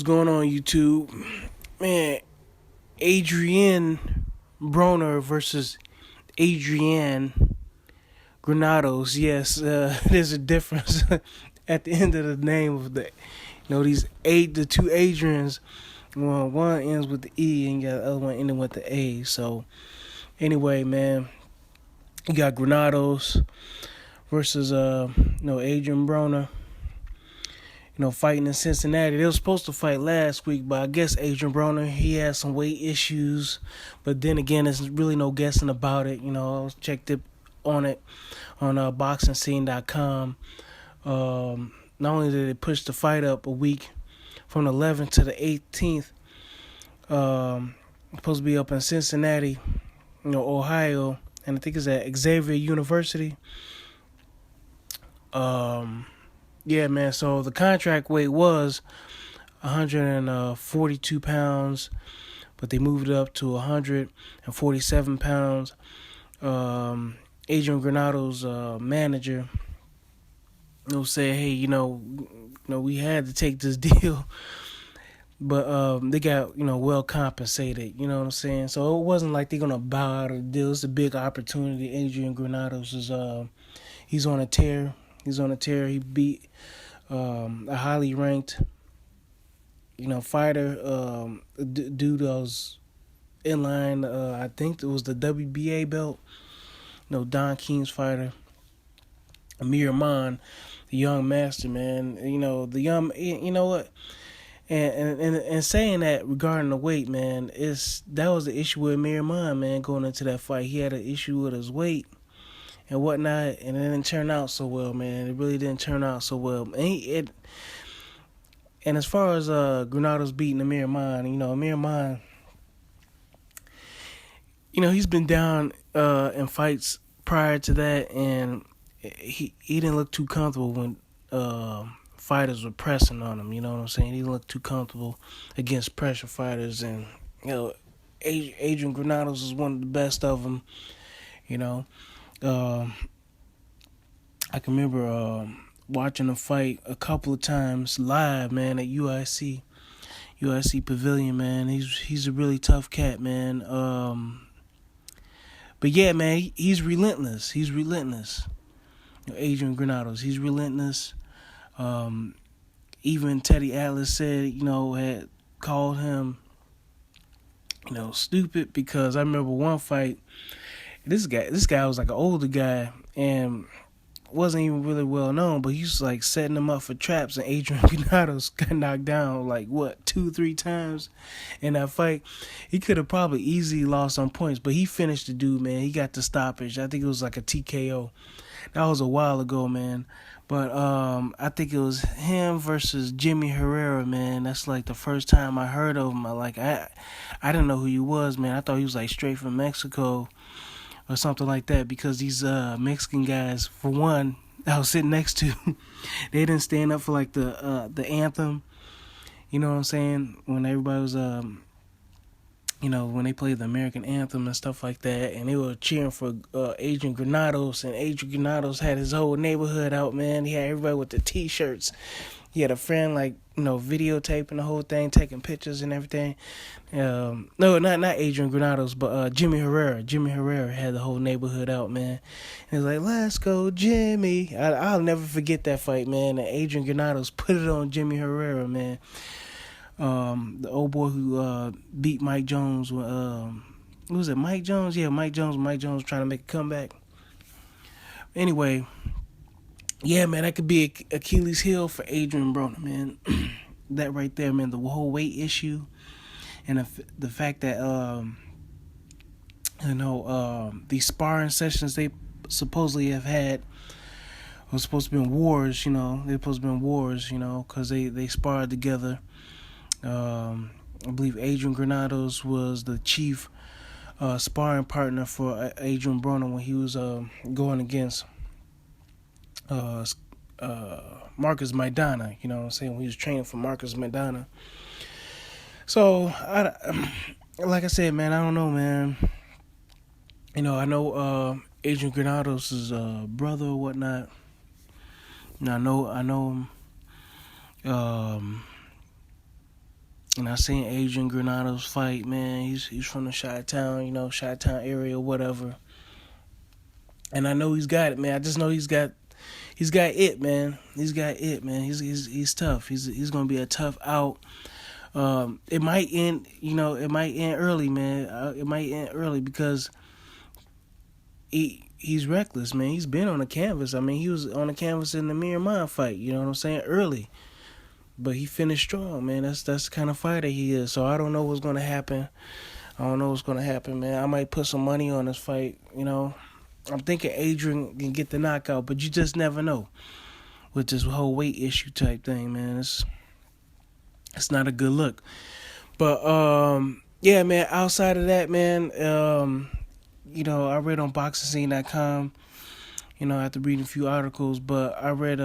What's going on, YouTube? Man, Adrien Broner versus Adrian Granados. Yes, there's a difference at the end of the name of the two Adrians. Well, one ends with the E and you got the other one ending with the A. So anyway, man, you got Granados versus Adrien Broner. Fighting in Cincinnati. They were supposed to fight last week, but I guess Adrien Broner, he had some weight issues. But then again, there's really no guessing about it. I checked it on boxingscene.com. Not only did they push the fight up a week from the 11th to the 18th, supposed to be up in Cincinnati, Ohio, and I think it's at Xavier University. Yeah, man, so the contract weight was 142 pounds, but they moved it up to 147 pounds. Adrian Granados' manager, said, hey, we had to take this deal, but they got, well compensated, you know what I'm saying? So it wasn't like they're going to bow out of the deal. It's a big opportunity. Adrian Granados is, he's on a tear. He beat a highly ranked, fighter, dude that was in line. I think it was the WBA belt. Don King's fighter, Amir Khan, the young master, man. The young, what? And saying that regarding the weight, man, that was the issue with Amir Khan, man. Going into that fight, he had an issue with his weight and whatnot, and it didn't turn out so well, man. It really didn't turn out so well. And as far as Granados beating Amir Khan, Amir Khan, he's been down in fights prior to that, and he didn't look too comfortable when fighters were pressing on him. You know what I'm saying? He didn't look too comfortable against pressure fighters, and Adrian Granados is one of the best of them. I can remember watching him fight a couple of times live, man, at UIC Pavilion, man. He's a really tough cat, man. But yeah, man, he's relentless. Adrian Granados, he's relentless. Even Teddy Atlas said, had called him, stupid, because I remember one fight. This guy was like an older guy and wasn't even really well known, but he was like setting him up for traps, and Adrian Granados got knocked down 2-3 times in that fight. He could have probably easily lost some points, but he finished the dude, man. He got the stoppage. I think it was like a TKO. That was a while ago, man. But I think it was him versus Jimmy Herrera, man. That's like the first time I heard of him. I didn't know who he was, man. I thought he was like straight from Mexico or something like that, because these Mexican guys, for one, I was sitting next to, they didn't stand up for like the anthem. You know what I'm saying? When everybody was when they played the American anthem and stuff like that, and they were cheering for Adrian Granados, and Adrian Granados had his whole neighborhood out, man. He had everybody with the T-shirts. He had a friend videotaping the whole thing, taking pictures and everything. No, not Adrian Granados, but Jimmy Herrera. Jimmy Herrera had the whole neighborhood out, man. And he was like, "Let's go, Jimmy." I'll never forget that fight, man. And Adrian Granados put it on Jimmy Herrera, man. The old boy who beat Mike Jones. What was it, Mike Jones? Yeah, Mike Jones. Mike Jones trying to make a comeback. Anyway. Yeah, man, that could be Achilles' heel for Adrien Broner, man. That right there, man, the whole weight issue, and the fact that these sparring sessions they supposedly have had were supposed to be in wars. They're supposed to be in wars, because they sparred together. I believe Adrian Granados was the chief sparring partner for Adrien Broner when he was going against Marcus Maidana, you know what I'm saying, when he was training for Marcus Maidana. So, like I said, man, I don't know, man. I know Adrian Granados' brother or whatnot. I know him. And I seen Adrian Granados fight, man. He's from the Chi-Town, Chi-Town area or whatever. And I know he's got it, man. I just know he's got it, man. He's got it, man. He's tough. He's gonna be a tough out. It might end, it might end early, man. It might end early because he's reckless, man. He's been on the canvas. I mean, he was on the canvas in the Miramar fight. You know what I'm saying? Early, but he finished strong, man. That's the kind of fighter he is. So I don't know what's gonna happen. I don't know what's gonna happen, man. I might put some money on this fight. I'm thinking Adrian can get the knockout, but you just never know with this whole weight issue type thing, man. It's not a good look. But yeah, man. Outside of that, man, I read on BoxingScene.com. After reading a few articles, but I read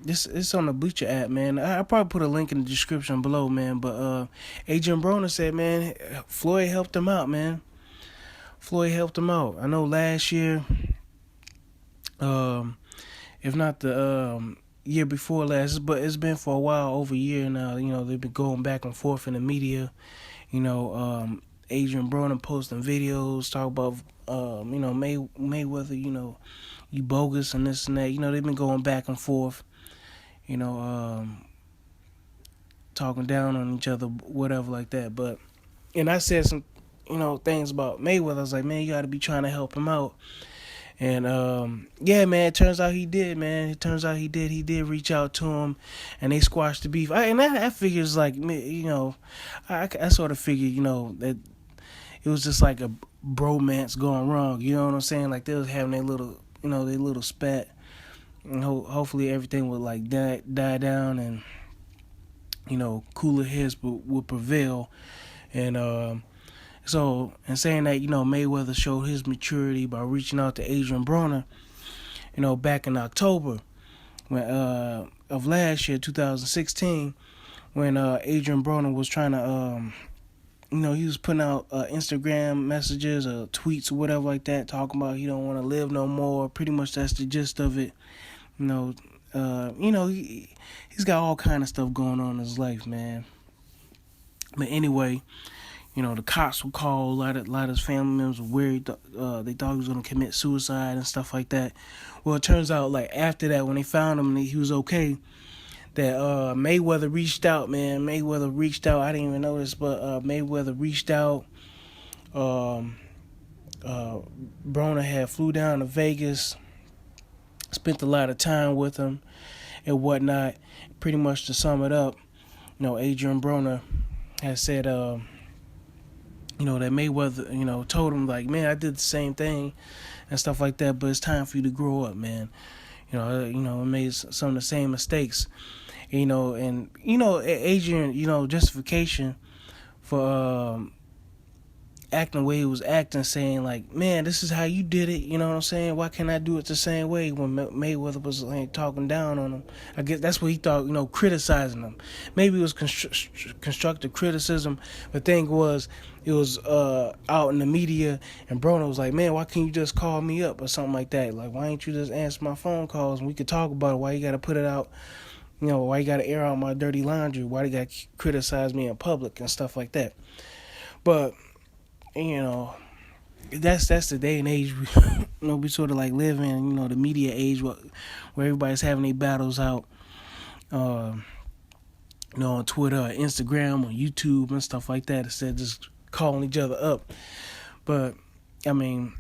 this. It's on the Bleacher app, man. I probably put a link in the description below, man. But Adrien Broner said, man, Floyd helped him out, man. Floyd helped him out. I know last year, if not the year before last, but it's been for a while, over a year now. They've been going back and forth in the media. Adrien Broner posting videos, talk about Mayweather, you bogus and this and that. They've been going back and forth. Talking down on each other, whatever like that. And I said some things about Mayweather. I was like, man, you got to be trying to help him out. And yeah, man, it turns out he did, man. It turns out he did. He did reach out to him, and they squashed the beef. And that figures like, I sort of figured, that it was just like a bromance going wrong. You know what I'm saying? Like they was having their little spat, and hopefully everything would like die down, and cooler heads would prevail. And so, in saying that, Mayweather showed his maturity by reaching out to Adrien Broner, back in October of last year, 2016, when Adrien Broner was trying to, he was putting out Instagram messages or tweets or whatever like that, talking about he don't want to live no more. Pretty much that's the gist of it. He's got all kind of stuff going on in his life, man. But anyway, the cops were called. A lot of his family members were worried. They thought he was going to commit suicide and stuff like that. Well, it turns out, like, after that, when they found him and he was okay, that Mayweather reached out, man. Mayweather reached out. I didn't even know this, but Mayweather reached out. Broner had flew down to Vegas, spent a lot of time with him and whatnot. Pretty much to sum it up, Adrien Broner has said, that Mayweather, told him, like, man, I did the same thing and stuff like that, but it's time for you to grow up, man. I made some of the same mistakes, and, Adrien, justification for acting the way he was acting, saying, like, man, this is how you did it, you know what I'm saying? Why can't I do it the same way? When Mayweather was like, talking down on him. I guess that's what he thought, criticizing him. Maybe it was constructive criticism, but the thing was, it was out in the media, and Broner was like, man, why can't you just call me up or something like that? Like, why ain't you just answer my phone calls and we could talk about it? Why you got to put it out? Why you got to air out my dirty laundry? Why you got to criticize me in public and stuff like that? But that's the day and age we sort of like live in, the media age where everybody's having their battles out, on Twitter, or Instagram, or YouTube and stuff like that, instead of just calling each other up. But I mean,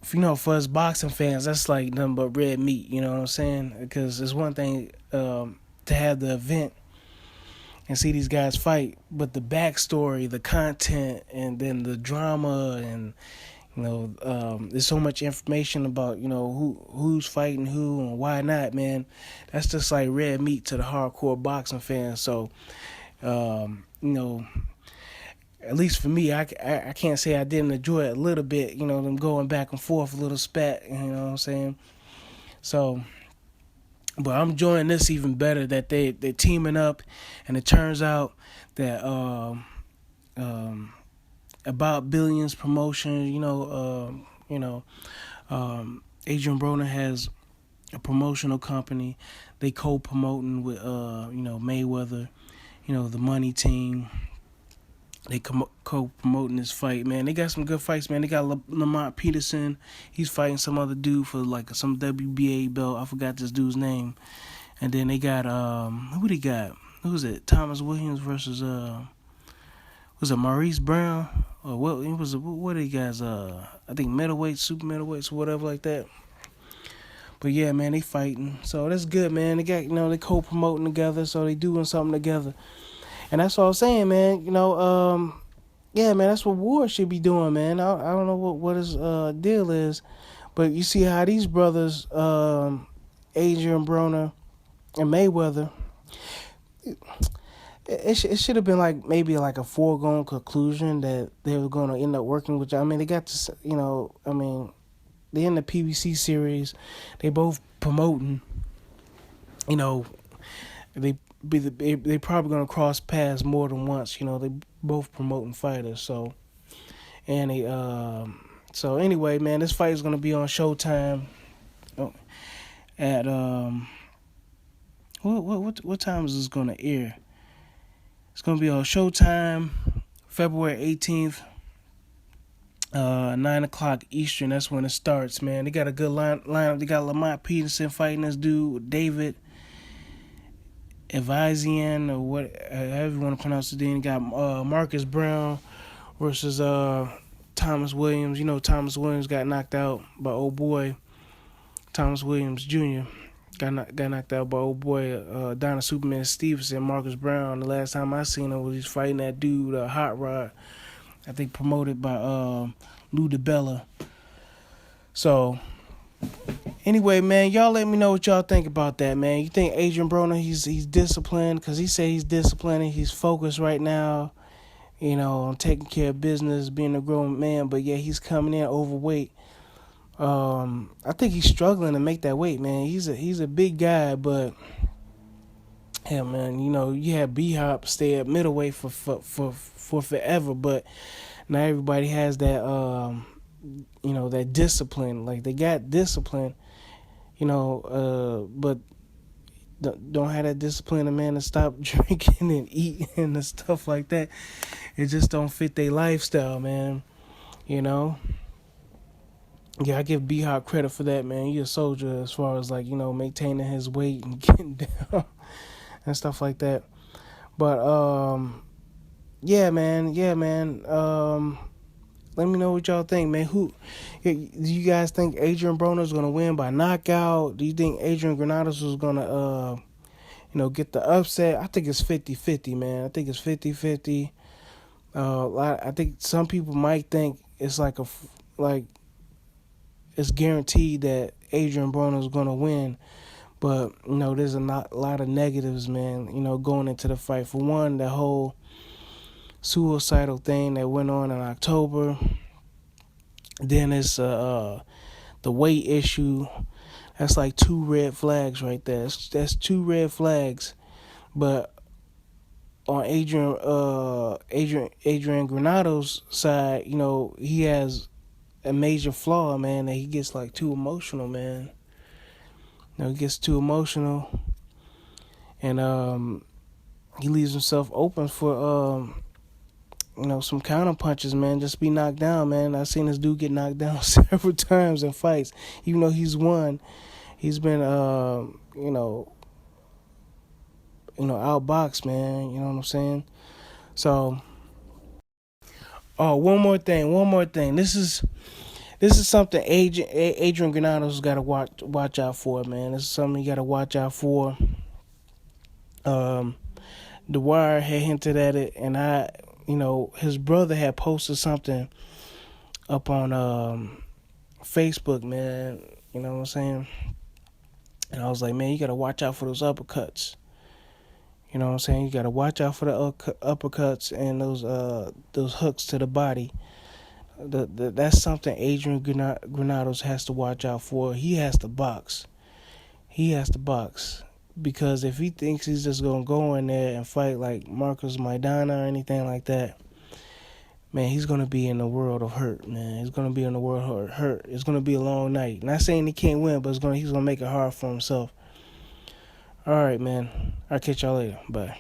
for us boxing fans, that's like nothing but red meat. You know what I'm saying? Because it's one thing to have the event and see these guys fight, but the backstory, the content, and then the drama, and there's so much information about who's fighting who and why not, man. That's just like red meat to the hardcore boxing fans. So at least for me, I can't say I didn't enjoy it a little bit, them going back and forth, a little spat, you know what I'm saying? So, but I'm enjoying this even better, that they're teaming up, and it turns out that About Billions promotion, Adrien Broner has a promotional company. They co-promoting with Mayweather, the money team. They co-promoting this fight, man. They got some good fights, man. They got Lamont Peterson. He's fighting some other dude for like some WBA belt. I forgot this dude's name. And then they got who they got? Who's it? Thomas Williams versus was it Maurice Brown or what? It was what are you guys? I think middleweight, super middleweights, or whatever like that. But yeah, man, they fighting. So that's good, man. They got they co-promoting together, so they doing something together. And that's what I was saying, man. Yeah, man, that's what war should be doing, man. I don't know what his deal is, but you see how these brothers, Adrien Broner and Mayweather, it should have been like maybe like a foregone conclusion that they were going to end up working with. I mean, they got to, they in the PBC series, they both promoting, they probably gonna cross paths more than once. They both promoting fighters. So anyway, man, this fight is gonna be on Showtime. At what time is this gonna air? It's gonna be on Showtime, February 18th, 9 o'clock Eastern. That's when it starts, man. They got a good lineup. They got Lamont Peterson fighting this dude, David Evazian, or however you want to pronounce it. Then you got Marcus Brown versus Thomas Williams. Thomas Williams got knocked out by old boy Thomas Williams Jr. Got knocked out by old boy Donna Superman Stevenson. Marcus Brown, the last time I seen him was he's fighting that dude Hot Rod, I think promoted by Lou DiBella. So anyway, man, y'all let me know what y'all think about that, man. You think Adrien Broner, he's disciplined? Because he said he's disciplined and he's focused right now, on taking care of business, being a grown man. But, yeah, he's coming in overweight. I think he's struggling to make that weight, man. He's a big guy, but, yeah, man, you had B-Hop stay at middleweight for forever. But not everybody has that, that discipline. Like, they got discipline, but don't have that discipline, man, to stop drinking and eating and stuff like that. It just don't fit their lifestyle, man. Yeah, I give B-Hop credit for that, man. He a soldier as far as like, maintaining his weight and getting down and stuff like that. But yeah, man. Let me know what y'all think, man. Do you guys think Adrien Broner is gonna win by knockout? Do you think Adrian Granados is gonna, get the upset? I think it's 50-50, man. I think it's 50-50. I think some people might think it's it's guaranteed that Adrien Broner is gonna win, but there's a lot of negatives, man. Going into the fight. For one, the whole suicidal thing that went on in October. Then it's the weight issue. That's like 2 red flags right there. That's 2 red flags. But on Adrian Granados' side, he has a major flaw, man, that he gets like too emotional, man. He gets too emotional, and he leaves himself open for some counter punches, man. Just be knocked down, man. I've seen this dude get knocked down several times in fights. Even though he's won, he's been outboxed, man. You know what I'm saying? So, one more thing. This is something Adrian Granados got to watch out for, man. This is something you got to watch out for. The Wire had hinted at it, and his brother had posted something up on Facebook, man. You know what I'm saying? And I was like, man, you got to watch out for those uppercuts. You know what I'm saying? You got to watch out for the uppercuts and those hooks to the body. That's something Adrian Granados has to watch out for. He has to box. Because if he thinks he's just going to go in there and fight like Marcos Maidana or anything like that, man, he's going to be in the world of hurt, man. He's going to be in the world of hurt. It's going to be a long night. Not saying he can't win, but he's going to make it hard for himself. All right, man. I'll catch y'all later. Bye.